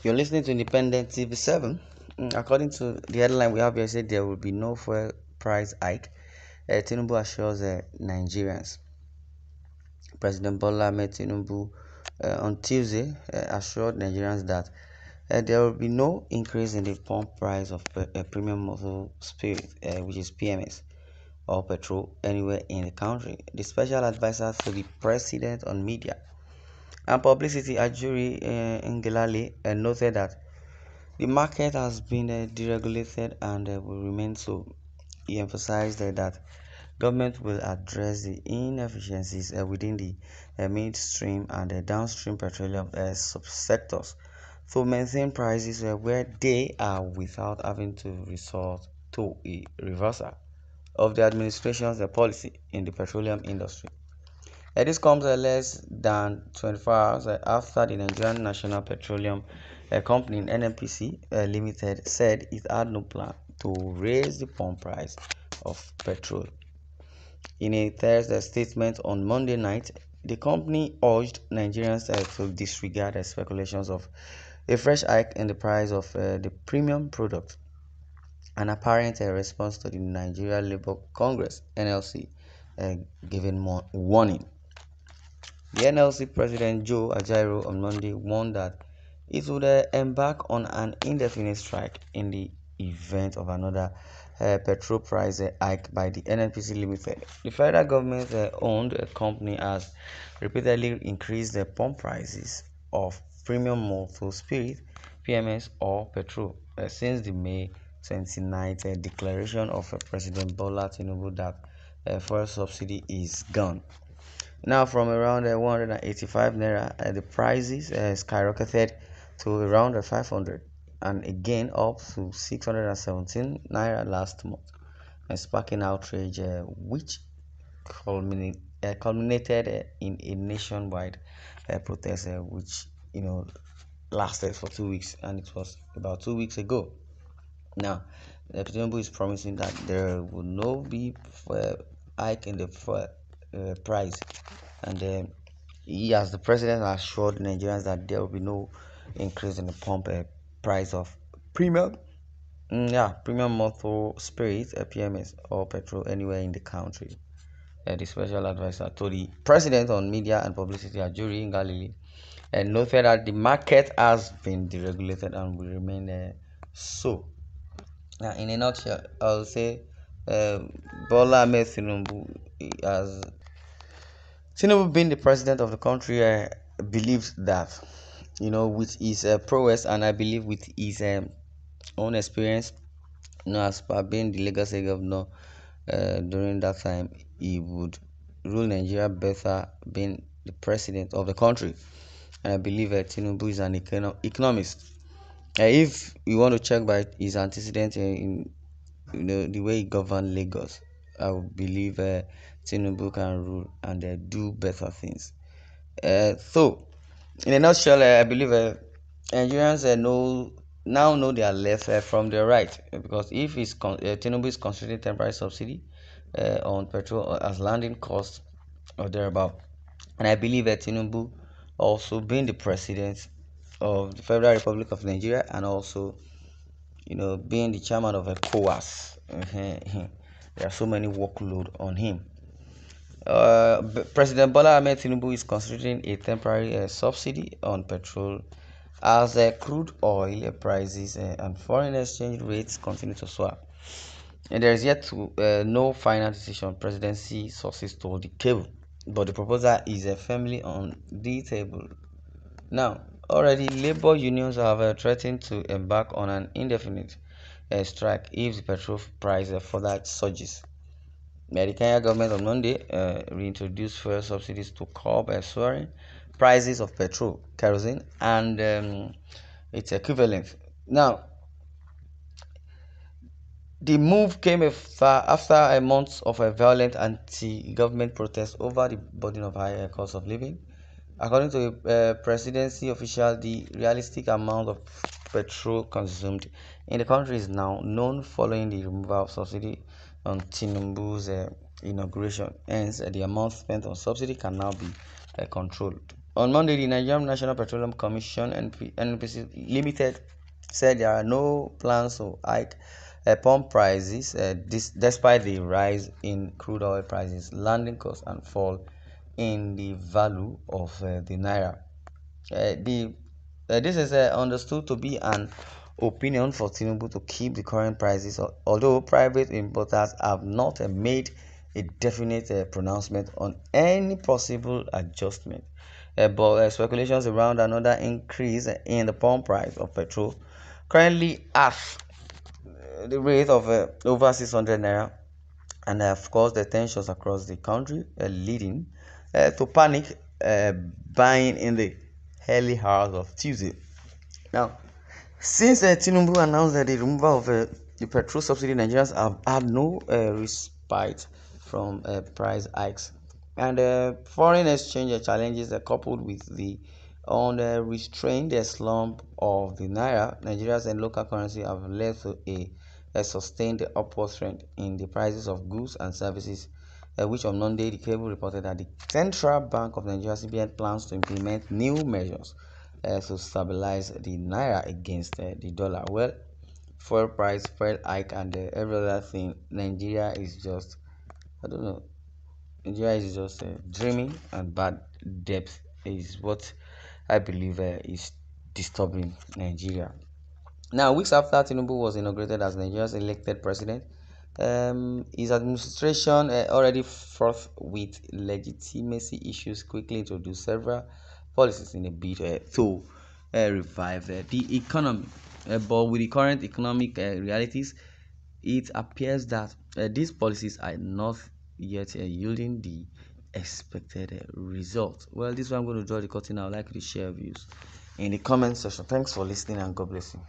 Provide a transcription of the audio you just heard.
You're listening to Independent TV 7. According to the headline we have here, said there will be no fuel price hike. Tinubu assures Nigerians. President Bola Ahmed Tinubu on Tuesday assured Nigerians that there will be no increase in the pump price of premium motor spirit, which is PMS, or petrol anywhere in the country. The special advisor to the president on media and publicity, Ajuri Ngelale, noted that the market has been deregulated and will remain so. He emphasized that government will address the inefficiencies within the midstream and downstream petroleum subsectors to maintain prices where they are without having to resort to a reversal of the administration's policy in the petroleum industry. This comes less than 24 hours after the Nigerian National Petroleum Company (NNPC) Limited said it had no plan to raise the pump price of petrol. In a Thursday statement on Monday night, the company urged Nigerians to disregard speculations of a fresh hike in the price of the premium product, an apparent response to the Nigeria Labour Congress (NLC) giving warning. The NLC President Joe Ajaero on Monday warned that it would embark on an indefinite strike in the event of another petrol price hike by the NNPC Limited. The federal government owned company has repeatedly increased the pump prices of premium motor spirit, PMS, or petrol since the May 29th declaration of President Bola Tinubu that fuel subsidy is gone. Now, from around 185 naira, the prices skyrocketed to around 500 and again up to 617 naira last month, sparking outrage, which culminated in a nationwide protest, which lasted for 2 weeks, and it was about 2 weeks ago. Now, Tinubu is promising that there will not be hike in the price, and he, as the president, assured Nigerians that there will be no increase in the pump price of premium, premium motor spirit, PMS, or petrol anywhere in the country. The special advisor to the president on media and publicity, Ajuri Ngalili, noted that the market has been deregulated and will remain so. Now, in a nutshell, I'll say Bola Ahmed Tinubu being the president of the country, believes that, with his prowess, and I believe with his own experience, as per being the Lagos State governor during that time, he would rule Nigeria better being the president of the country. And I believe Tinubu is an economist. If you want to check by his antecedents in the way he governed Lagos, I would believe Tinubu can rule and do better things. So, in a nutshell, I believe Nigerians now know their left from their right, because if Tinubu is considering temporary subsidy on petrol as landing cost or thereabout, and I believe Tinubu also being the president of the Federal Republic of Nigeria and also being the chairman of a COAS, there are so many workload on him. President Bola Ahmed Tinubu is considering a temporary subsidy on petrol as crude oil prices and foreign exchange rates continue to soar. And there is yet to no final decision, presidency sources told the cable, but the proposal is firmly on the table. Now, already labor unions have threatened to embark on an indefinite strike if the petrol price further surges. The Kenya government on Monday reintroduced fuel subsidies to curb soaring prices of petrol, kerosene, and its equivalent. Now, the move came after a month of a violent anti-government protest over the burden of higher cost of living. According to a presidency official, the realistic amount of petrol consumed in the country is now known following the removal of subsidy on Tinubu's inauguration. Hence, the amount spent on subsidy can now be controlled. On Monday, the Nigerian National Petroleum Commission (NPC) Limited said there are no plans to hike pump prices despite the rise in crude oil prices, landing costs, and fall in the value of the naira. This is understood to be an opinion for Tinubu to keep the current prices, although private importers have not made a definite pronouncement on any possible adjustment. But speculations around another increase in the pump price of petrol, currently at the rate of over 600 naira, and of course the tensions across the country leading to panic buying in the early hours of Tuesday. Now, since Tinubu announced that the removal of the petrol subsidy, Nigerians have had no respite from price hikes, and foreign exchange challenges coupled with the unrestrained slump of the naira, Nigeria's and local currency have led to a sustained upward trend in the prices of goods and services, which on Monday the cable reported that the Central Bank of Nigeria (CBN) plans to implement new measures to stabilize the naira against the dollar. Well, fuel price, fuel hike, and every other thing, Nigeria is just, I don't know, Nigeria is just dreaming, and bad debt is what I believe is disturbing Nigeria. Now, weeks after Tinubu was inaugurated as Nigeria's elected president, his administration, already fraught with legitimacy issues, quickly introduced several policies in a bid to revive the economy. But with the current economic realities, it appears that these policies are not yet yielding the expected result. Well, this is where I'm going to draw the curtain. I would like you to share views in the comment section. Thanks for listening, and God bless you.